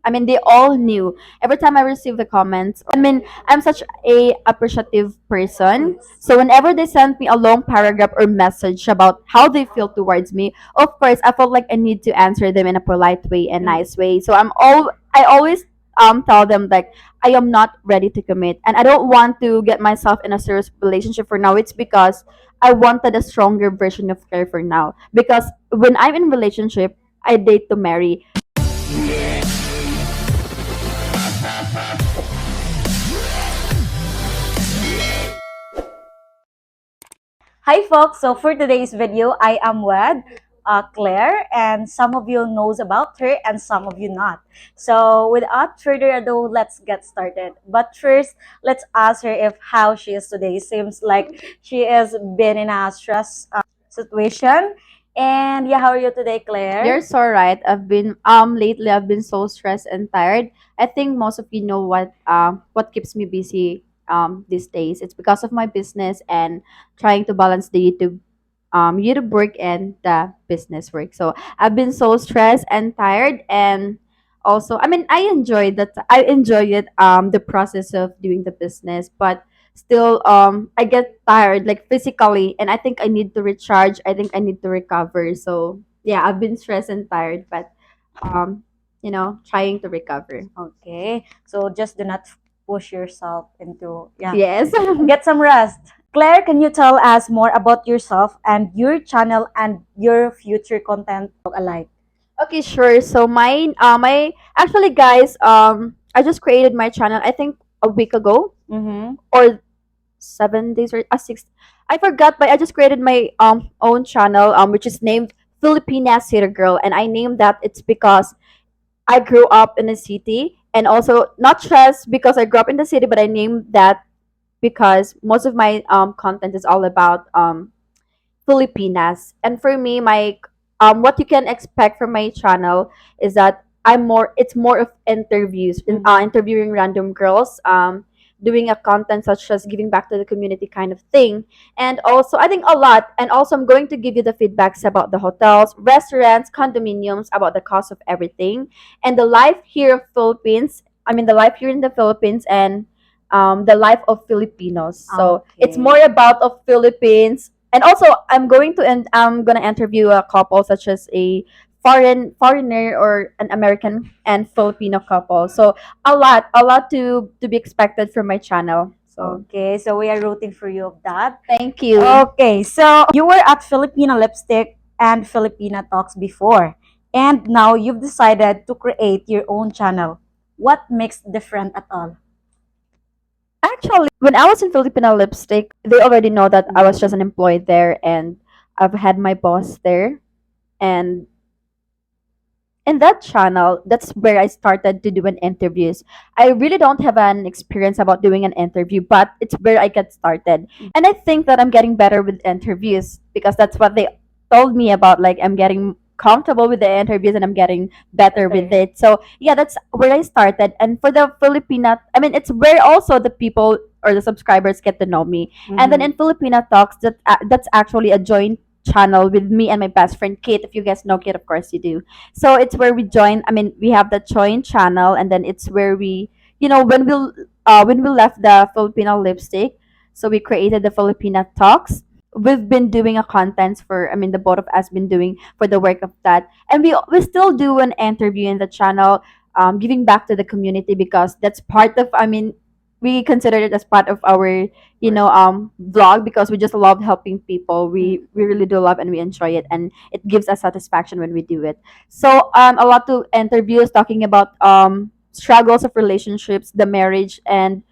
I mean, they all knew. Every time I receive the comments, I mean, I'm such a appreciative person. Yes. So whenever they send me a long paragraph or message about how they feel towards me, of course, I felt like I need to answer them in a polite way and Mm. nice way. So I always tell them like I am not ready to commit and I don't want to get myself in a serious relationship for now. It's because I wanted a stronger version of care for now. Because when I'm in relationship, I date to marry. Hi folks, so for today's video, I am with Claire, and some of you knows about her and some of you not. So without further ado, let's get started. But first, let's ask her if how she is today. Seems like she has been in a stress situation. And yeah, how are you today, You're Claire? so right. I've been lately I've been so stressed and tired. I think most of you know what keeps me busy these days. It's because of my business and trying to balance the YouTube work and the business work. So I've been so stressed and tired, and also I mean I enjoy it the process of doing the business, but still I get tired like physically, and I think I need to recharge. I think I need to recover. So yeah, I've been stressed and tired, but um trying to recover. Okay, so just do not push yourself into, yeah, Yes. get some rest. Claire, can you tell us more about yourself and your channel and your future content alike? Okay, sure. So my actually guys, I just created my channel I think a week ago Mm-hmm. or 7 days or 6. I forgot, but I just created my own channel which is named Filipina City Girl, and I named that it's because I grew up in a city, and also not just because I grew up in the city, but I named that because most of my content is all about Filipinas. And for me, my what you can expect from my channel is that it's more of interviews, Mm-hmm. interviewing random girls, doing a content such as giving back to the community kind of thing. And also I think a lot, and also I'm going to give you the feedbacks about the hotels, restaurants, condominiums, about the cost of everything, and the life here of Philippines. I mean the life here in the Philippines, and the life of Filipinos. So it's Okay. more about of Philippines, and also I'm gonna interview a couple such as a foreigner or an American and Filipino couple. So a lot to be expected from my channel. So Okay, so we are rooting for you of that. thank you. Okay, so you were at Filipina Lipstick and Filipina Talks before, and now you've decided to create your own channel. What makes different at all? Actually, when I was in Filipino Lipstick, they already know that I was just an employee there, and I've had my boss there. And in that channel, that's where I started to do an interviews. I really don't have an experience about doing an interview, but it's where I get started. And I think that I'm getting better with interviews because that's what they told me about. Like I'm getting comfortable with the interviews and I'm getting better with Better. it. So yeah, that's where I started. And for the Filipina, I mean, it's where also the people or the subscribers get to know me. And then Mm-hmm. in Filipina Talks, that's actually a joint channel with me and my best friend Kate. If you guys know Kate, of course you do. So it's where we join. I mean, we have the join channel, and then it's where we, when we left the Filipino lipstick, so we created the Filipina Talks. We've been doing a contents for. I mean, the both of us been doing for the work of that, and we still do an interview in the channel, giving back to the community because that's part of. I mean, we consider it as part of our vlog because we just love helping people. We really do love and we enjoy it, and it gives us satisfaction when we do it. So a lot of interviews talking about struggles of relationships, the marriage, and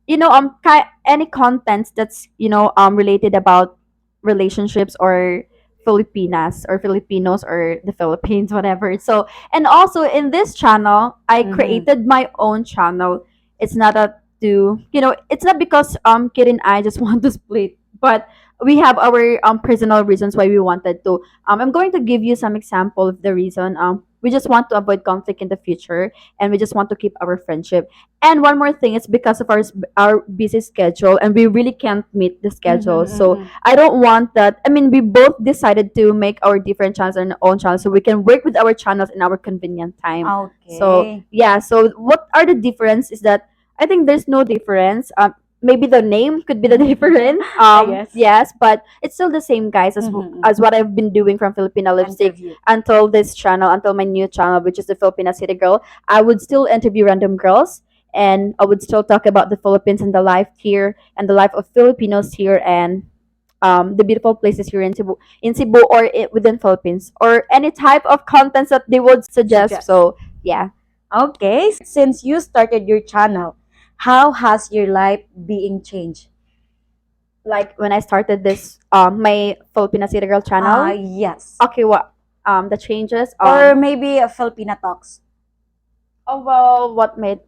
any contents that's related about relationships or Filipinas or Filipinos or the Philippines, whatever. So and also in this channel, I Mm-hmm. created my own channel. It's not a to it's not because Kid and I just want to split, but we have our personal reasons why we wanted to. I'm going to give you some example of the reason. we just want to avoid conflict in the future, and we just want to keep our friendship. And one more thing, it's because of our busy schedule, and we really can't meet the schedule. So Mm-hmm. I don't want that. I mean, we both decided to make our different channels and our own channels, so we can work with our channels in our convenient time. So Okay. yeah, so what are the difference is that I think there's no difference. Maybe the name could be the different. I guess. Yes, but it's still the same, guys, Mm-hmm. as what I've been doing from Filipina Lipstick Interview. until this channel, until my new channel, which is the Filipina City Girl. I would still interview random girls, and I would still talk about the Philippines and the life here and the life of Filipinos here, and the beautiful places here in Cebu or within Philippines, or any type of contents that they would suggest. Suggest. So yeah, Okay. Since you started your channel, how has your life being changed? like when I started this my Filipina City Girl channel. Yes. Okay, what the changes Or maybe a Filipina Talks. oh well, what made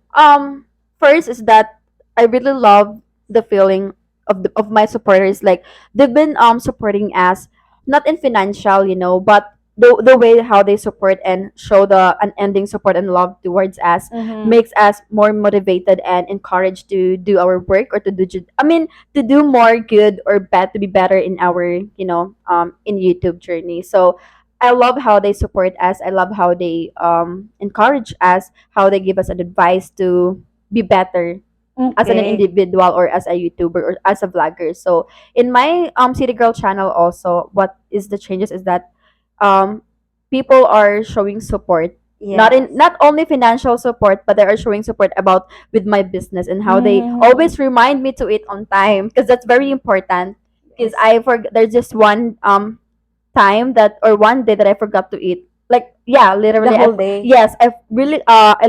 first is that I really love the feeling of my supporters. Like they've been supporting us, not in financial, but the way how they support and show the unending support and love towards us Mm-hmm. makes us more motivated and encouraged to do our work, or to do to do more good or bad, to be better in our in YouTube journey. So I love how they support us. I love how they encourage us, how they give us an advice to be better as an Okay. individual, or as a YouTuber, or as a vlogger. So in my City Girl channel also, what is the changes is that um people are showing support, Yes. not only financial support, but they are showing support about with my business, and how they Mm-hmm. always remind me to eat on time, because that's very important. Because Yes. I forgot, there's just one time that, or one day that I forgot to eat. Like yeah, The literally, whole day. yes, I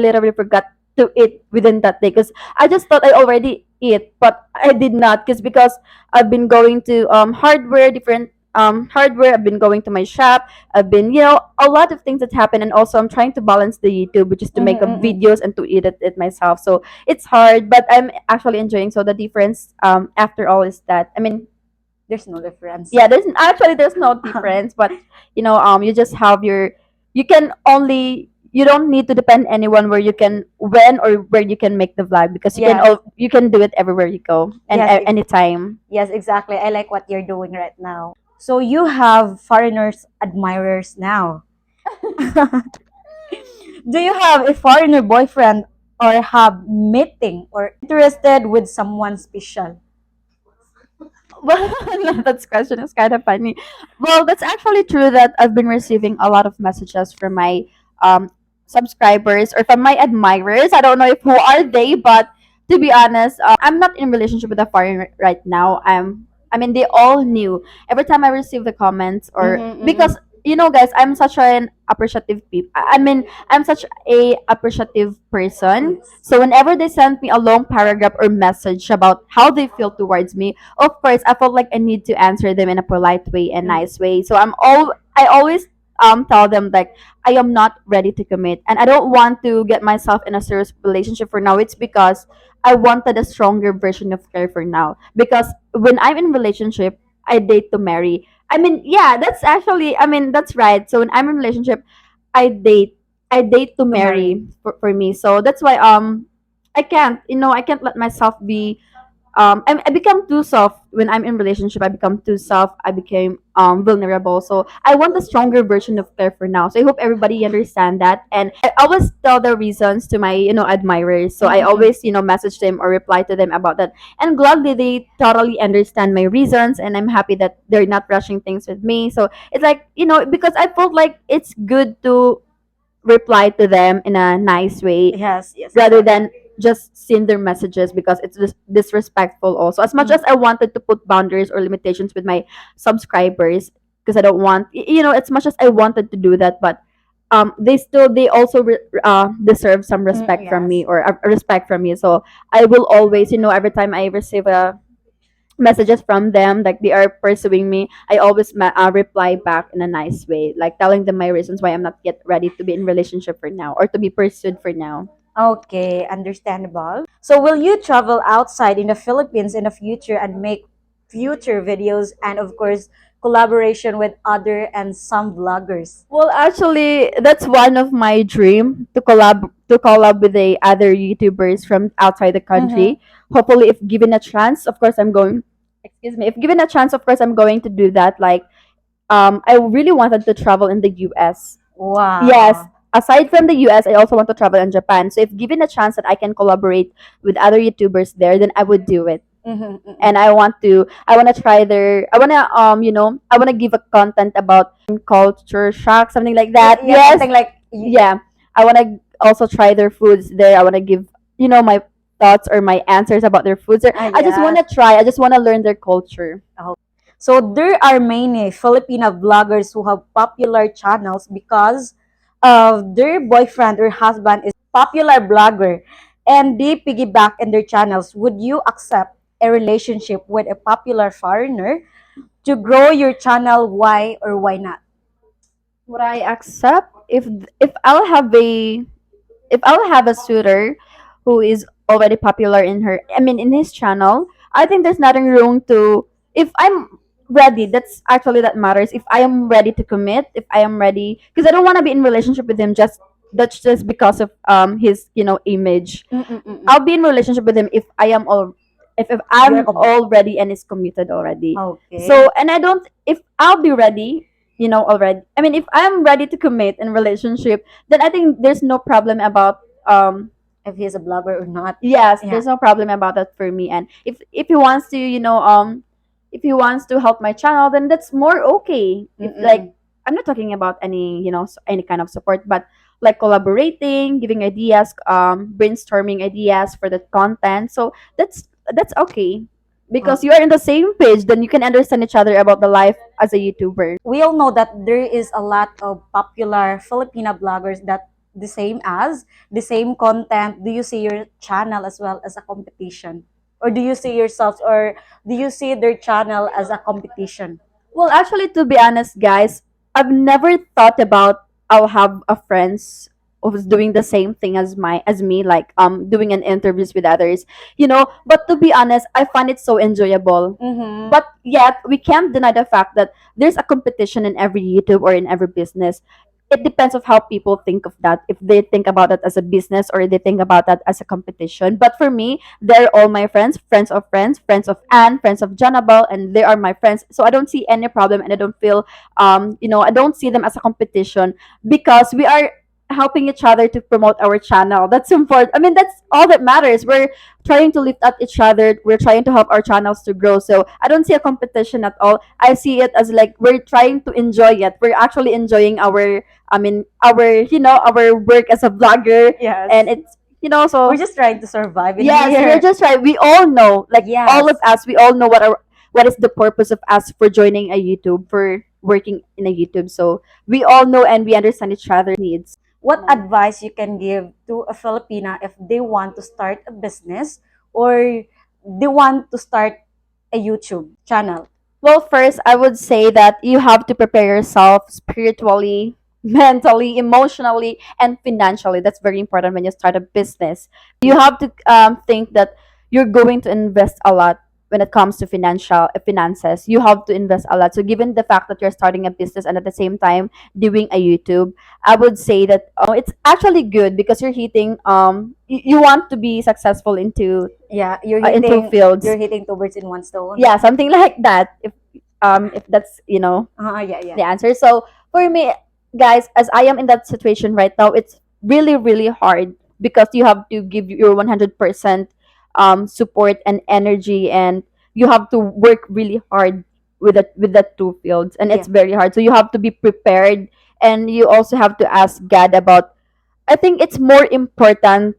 literally forgot to eat within that day, because I just thought I already eat, but I did not, because I've been going to hardware, different hardware. I've been going to my shop. I've been, a lot of things that happen, and also I'm trying to balance the YouTube, which is to make up Mm-hmm. videos and to eat it myself. So it's hard, but I'm actually enjoying. So the difference after all is that, I mean, There's no difference. yeah, there's no difference, but you just have your, you don't need to depend anyone, where you can, when or where you can make the vlog, because Yes. you can do it everywhere you go, and Yes. anytime. Yes, exactly. I like what you're doing right now. So you have foreigners admirers now. Do you have a foreigner boyfriend, or have meeting or interested with someone special? Well, that question is kind of funny. Well, that's actually true that I've been receiving a lot of messages from my um, subscribers, or from my admirers. I don't know if who are they, but to be honest, I'm not in relationship with a foreign right now. I mean, they all knew. Every time I receive the comments, or Mm-hmm, mm-hmm. because guys, I'm such an appreciative people. I mean, I'm such a appreciative person. Yes. So whenever they send me a long paragraph or message about how they feel towards me, of course I felt like I need to answer them in a polite way and Mm. nice way. So I always tell them, like, I am not ready to commit, and I don't want to get myself in a serious relationship for now. It's because I wanted a stronger version of care for now, because when I'm in relationship, I date to marry. I mean, yeah, that's actually, I mean, that's right. So when I'm in relationship, I date I date to To marry. marry for me. So that's why I can't let myself be I become too soft when I'm in relationship. I become too soft. I became vulnerable. So I want a stronger version of Claire for now. So I hope everybody understand that. And I always tell the reasons to my admirers. So I Mm-mm-mm. always message them or reply to them about that. And gladly they totally understand my reasons. And I'm happy that they're not rushing things with me. So it's like because I felt like it's good to reply to them in a nice way, Yes, yes, rather exactly. than just send their messages, because it's just disrespectful also. As much Mm. as I wanted to put boundaries or limitations with my subscribers, because I don't want, as much as I wanted to do that, but they also deserve some Mm, respect from me, yes. or respect from me. So I will always, every time I receive a messages from them, like they are pursuing me, I always reply back in a nice way, like telling them my reasons why I'm not yet ready to be in relationship for now, or to be pursued for now. Okay, understandable. So will you travel outside in the Philippines in the future and make future videos and of course collaboration with other and some vloggers? Well, actually, that's one of my dream to collab with the other YouTubers from outside the Mm-hmm. country. Hopefully, if given a chance, of course, I'm going. Excuse me. If given a chance, of course, I'm going to do that. Like, I really wanted to travel in the U.S. Yes. Wow. Aside from the US, I also want to travel in Japan. So if given a chance that I can collaborate with other YouTubers there, then I would do it. Mm-hmm, mm-hmm. And I want to try their I want to give a content about culture shock, something like that. Yeah, Yes. something like Yeah. I want to also try their foods there. I want to give my thoughts or my answers about their foods there. I just want yes. to try. I just want to learn their culture. So there are many Filipina vloggers who have popular channels because of their boyfriend or husband is popular blogger and they piggyback in their channels. Would you accept a relationship with a popular foreigner to grow your channel? Why or why not? Would I accept if I'll have a if I'll have a suitor who is already popular in his channel, I think there's nothing wrong to if I'm ready. That's actually that matters. If I am ready to commit, if I am ready, because I don't want to be in relationship with him just because of his image. Mm-mm-mm. I'll be in relationship with him if You're I'm com- all ready and is committed already. okay. So and I don't if I'll be ready, already. I mean, if I'm ready to commit in relationship, then I think there's no problem about If he's a blogger or not. yes, Yeah. there's no problem about that for me. And if he wants to, if he wants to help my channel, then that's more okay. If like Mm-mm. I'm not talking about any, any kind of support, but like collaborating, giving ideas, brainstorming ideas for the content. So that's okay Uh, because you are in the same page. Then you can understand each other about the life as a YouTuber. we all know that there is a lot of popular Filipina bloggers that the same content. Do you see your channel as well as a competition? Or do you see yourselves or do you see their channel as a competition? Well, actually, to be honest, guys, I've never thought about I'll have a friends who's doing the same thing as me, like doing an interviews with others, But to be honest, I find it so enjoyable. Mm-hmm. But yet, we can't deny the fact that there's a competition in every YouTube or in every business. It depends of how people think of that. If they think about it as a business or they think about that as a competition. But for me, they're all my friends, friends of Anne, friends of Jonabel, and they are my friends. So I don't see any problem, and I don't feel, I don't see them as a competition because we are helping each other to promote our channel. That's important. I mean, that's all that matters. We're trying to lift up each other. We're trying to help our channels to grow. So I don't see a competition at all. I see it as like we're trying to enjoy it. We're actually enjoying our work as a vlogger, Yes. and it's We're so just trying to survive in yes, we're here. just right. We all know, like all Yes. of us, we all know what is the purpose of us for joining a YouTube, for working in a YouTube. So we all know and we understand each other needs. What advice you can give to a Filipina if they want to start a business or they want to start a YouTube channel? Well, first, I would say that you have to prepare yourself spiritually, mentally, emotionally, and financially. That's very important when you start a business. You have to think that you're going to invest a lot when it comes to financial finances. You have to invest a lot. So, given the fact that you're starting a business and at the same time doing a YouTube, I would say that it's actually good because you're hitting you want to be successful Yeah, into fields. you're hitting two birds in one stone. Yeah, something like that. If that's Yeah, yeah. the answer. So for me, guys, as I am in that situation right now, it's really really hard because you have to give your 100% support and energy, and you have to work really hard with the two fields, and Yeah. it's very hard. So you have to be prepared, and you also have to ask God about. I think it's more important.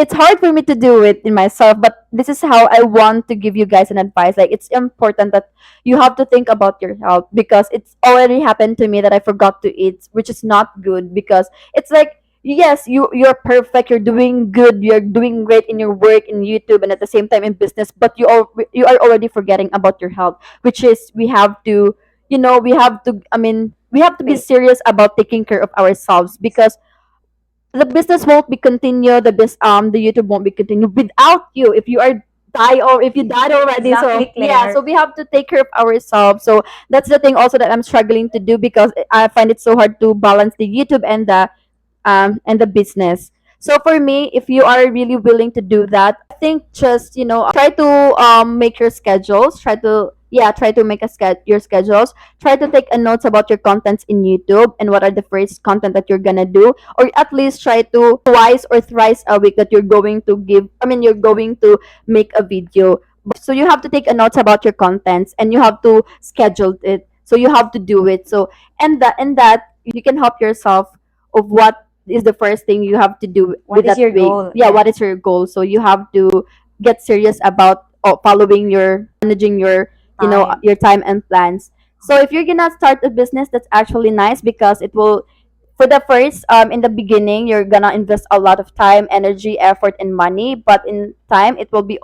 It's hard for me to do it in myself, but this is how I want to give you guys an advice. Like, it's important that you have to think about your health because it's already happened to me that I forgot to eat, which is not good because it's like, yes, you're perfect, you're doing good, you're doing great in your work in YouTube and at the same time in business, but you are already forgetting about your health, which is we have to, we have to be Wait. serious about taking care of ourselves because the business won't be continue, the YouTube won't be continued without you. If you are die, or if you died already. Exactly, So yeah, so Claire. we have to take care of ourselves. So that's the thing also that I'm struggling to do, because I find it so hard to balance the YouTube and the business. So for me, if you are really willing to do that, I think just try to make your schedules. Try to make your schedules. Try to take a notes about your contents in YouTube and what are the first content that you're gonna do, or at least try to twice or thrice a week that you're going to give. I mean, you're going to make a video. So you have to take a notes about your contents and you have to schedule it. So you have to do it. So and that you can help yourself of what is the first thing you have to do What with is that your week. goal? Yeah, Yeah. what is your goal? So you have to get serious about following your managing Time. your time and plans. So if you're gonna start a business, that's actually nice, because it will, for the first in the beginning, you're gonna invest a lot of time, energy, effort, and money, but in time it will be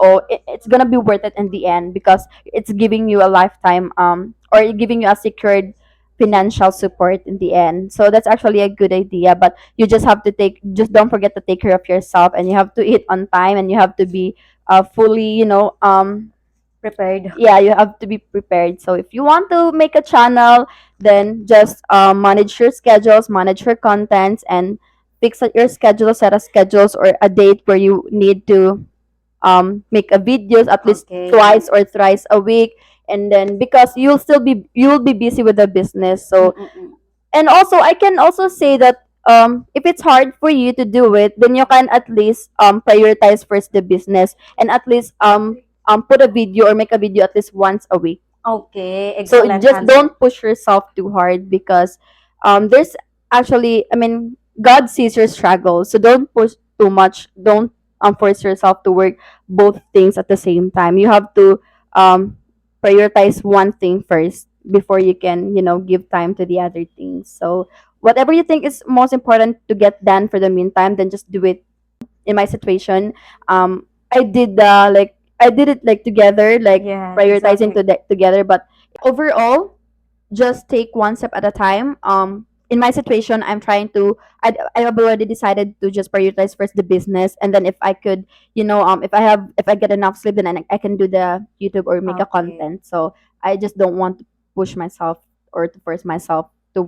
it's gonna be worth it in the end, because it's giving you a lifetime or giving you a secured financial support in the end. So that's actually a good idea, but you just don't forget to take care of yourself, and you have to eat on time, and you have to be fully, Prepared. yeah, you have to be prepared. So if you want to make a channel, then just manage your schedules, manage your contents, and fix out your schedule, set a schedules or a date where you need to make a videos at least Okay. twice or thrice a week. And then, because you'll be busy with the business. So, Mm-mm-mm. and also I can also say that if it's hard for you to do it, then you can at least prioritize first the business, and at least put a video or make a video at least once a week. Okay, So excellent just answer. don't push yourself too hard, because there's actually, I mean, God sees your struggle. So don't push too much. Don't force yourself to work both things at the same time. You have to um, prioritize one thing first before you can, give time to the other things. So whatever you think is most important to get done for the meantime, then just do it. In my situation, I did it like together, like Yes, prioritizing exactly. together. But overall, just take one step at a time. In my situation, I have already decided to just prioritize first the business, and then if I could, if I get enough sleep, then I can do the YouTube or make a Okay. content. So I just don't want to push myself or to force myself to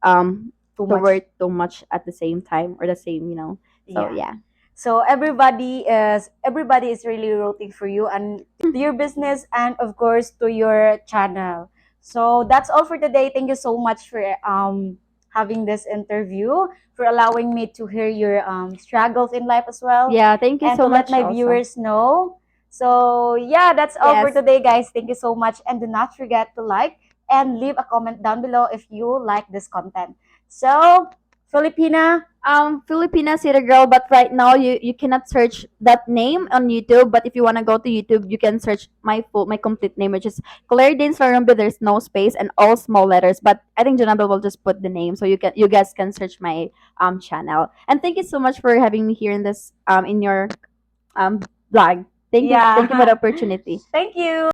um Too to much. work too much at the same time, or the same. So Yeah. yeah. So everybody is really rooting for you and to your business and of course to your channel. So that's all for today. Thank you so much for having this interview, for allowing me to hear your struggles in life as well, Yeah, thank you and to so let much my also. viewers know. So yeah, that's all for Yes. today, guys. Thank you so much, and do not forget to like and leave a comment down below if you like this content. So Filipina. Filipina City Girl, but right now you cannot search that name on YouTube. But if you wanna go to YouTube, you can search my complete name, which is Claire Dean Sarumbi. There's no space and all small letters. But I think Janabel will just put the name, so you guys can search my channel. And thank you so much for having me here in your um blog. Thank you for the Yeah. opportunity. Thank you.